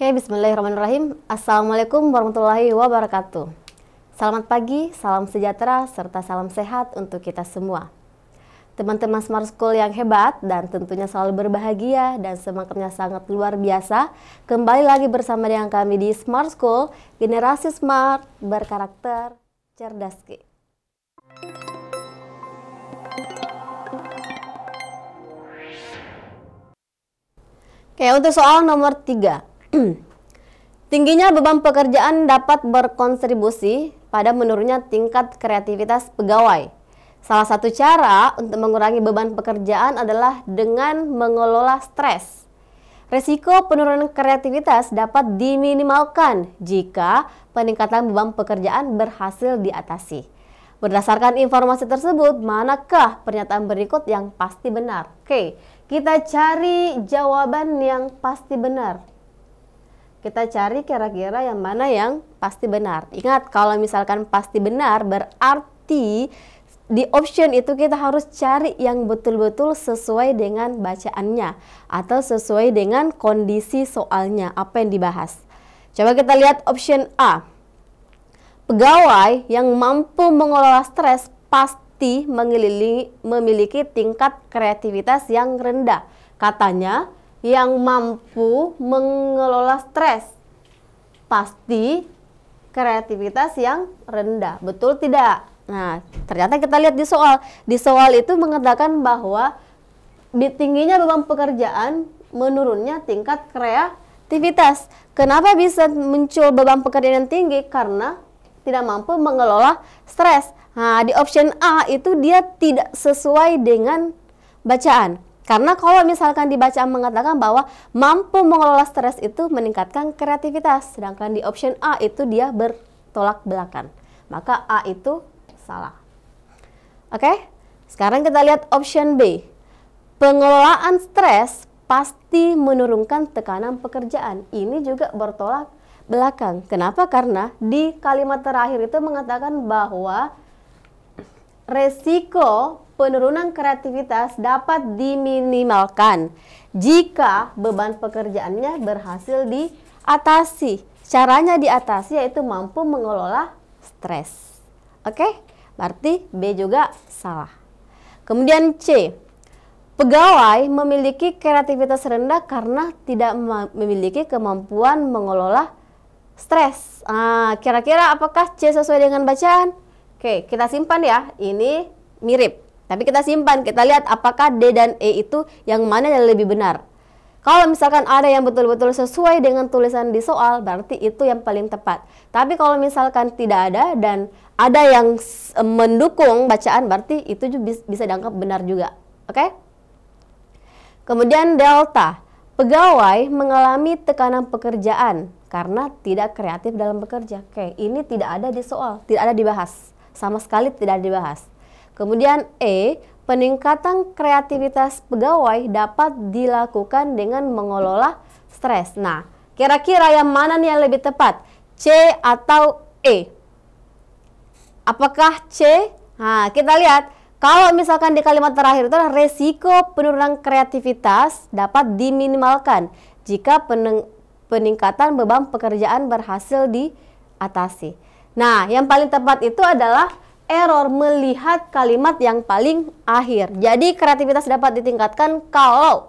Oke, bismillahirrahmanirrahim. Assalamualaikum warahmatullahi wabarakatuh. Selamat pagi, salam sejahtera, serta salam sehat untuk kita semua. Teman-teman Smart School yang hebat dan tentunya selalu berbahagia dan semangatnya sangat luar biasa. Kembali lagi bersama dengan kami di Smart School, generasi smart, berkarakter, cerdas. Oke, untuk soal nomor 3. Tingginya beban pekerjaan dapat berkontribusi pada menurunnya tingkat kreativitas pegawai. Salah satu cara untuk mengurangi beban pekerjaan adalah dengan mengelola stres. Resiko penurunan kreativitas dapat diminimalkan jika peningkatan beban pekerjaan berhasil diatasi. Berdasarkan informasi tersebut, manakah pernyataan berikut yang pasti benar? Oke, kita cari jawaban yang pasti benar. Kita cari kira-kira yang mana yang pasti benar. Ingat, kalau misalkan pasti benar berarti di option itu kita harus cari yang betul-betul sesuai dengan bacaannya atau sesuai dengan kondisi soalnya, apa yang dibahas. Coba kita lihat option A. Pegawai yang mampu mengelola stres pasti memiliki tingkat kreativitas yang rendah. Katanya, yang mampu mengelola stres pasti kreativitas yang rendah. Betul tidak? Nah, ternyata kita lihat di soal. Di soal itu mengatakan bahwa tingginya beban pekerjaan menurunnya tingkat kreativitas. Kenapa bisa muncul beban pekerjaan yang tinggi? Karena tidak mampu mengelola stres. Nah, di option A itu dia tidak sesuai dengan bacaan. Karena kalau misalkan di bacaan mengatakan bahwa mampu mengelola stres itu meningkatkan kreativitas. Sedangkan di option A itu dia bertolak belakang. Maka A itu salah. Oke, sekarang kita lihat option B. Pengelolaan stres pasti menurunkan tekanan pekerjaan. Ini juga bertolak belakang. Kenapa? Karena di kalimat terakhir itu mengatakan bahwa resiko penurunan kreativitas dapat diminimalkan jika beban pekerjaannya berhasil diatasi. Caranya diatasi yaitu mampu mengelola stres. Oke, berarti B juga salah. Kemudian C. Pegawai memiliki kreativitas rendah karena tidak memiliki kemampuan mengelola stres. Kira-kira apakah C sesuai dengan bacaan? Oke, kita simpan ya. Ini mirip. Tapi kita simpan, kita lihat apakah D dan E itu yang mana yang lebih benar. Kalau misalkan ada yang betul-betul sesuai dengan tulisan di soal, berarti itu yang paling tepat. Tapi kalau misalkan tidak ada dan ada yang mendukung bacaan, berarti itu juga bisa dianggap benar juga. Oke? Kemudian delta. Pegawai mengalami tekanan pekerjaan karena tidak kreatif dalam bekerja. Oke, ini tidak ada di soal, tidak ada dibahas. Sama sekali tidak dibahas. Kemudian E, peningkatan kreativitas pegawai dapat dilakukan dengan mengelola stres. Nah, kira-kira yang mana nih yang lebih tepat? C atau E? Apakah C? Nah, kita lihat. Kalau misalkan di kalimat terakhir itu adalah resiko penurunan kreativitas dapat diminimalkan jika peningkatan beban pekerjaan berhasil diatasi. Nah, yang paling tepat itu adalah error melihat kalimat yang paling akhir. Jadi kreativitas dapat ditingkatkan kalau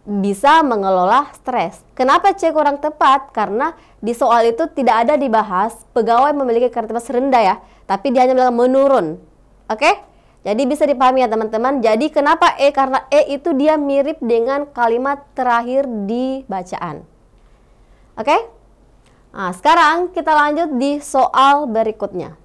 bisa mengelola stres. Kenapa C kurang tepat? Karena di soal itu tidak ada dibahas pegawai memiliki kreativitas rendah ya, tapi dia hanya bilang menurun. Oke? Jadi bisa dipahami ya teman-teman. Jadi kenapa E? Karena E itu dia mirip dengan kalimat terakhir di bacaan. Oke? Nah, sekarang kita lanjut di soal berikutnya.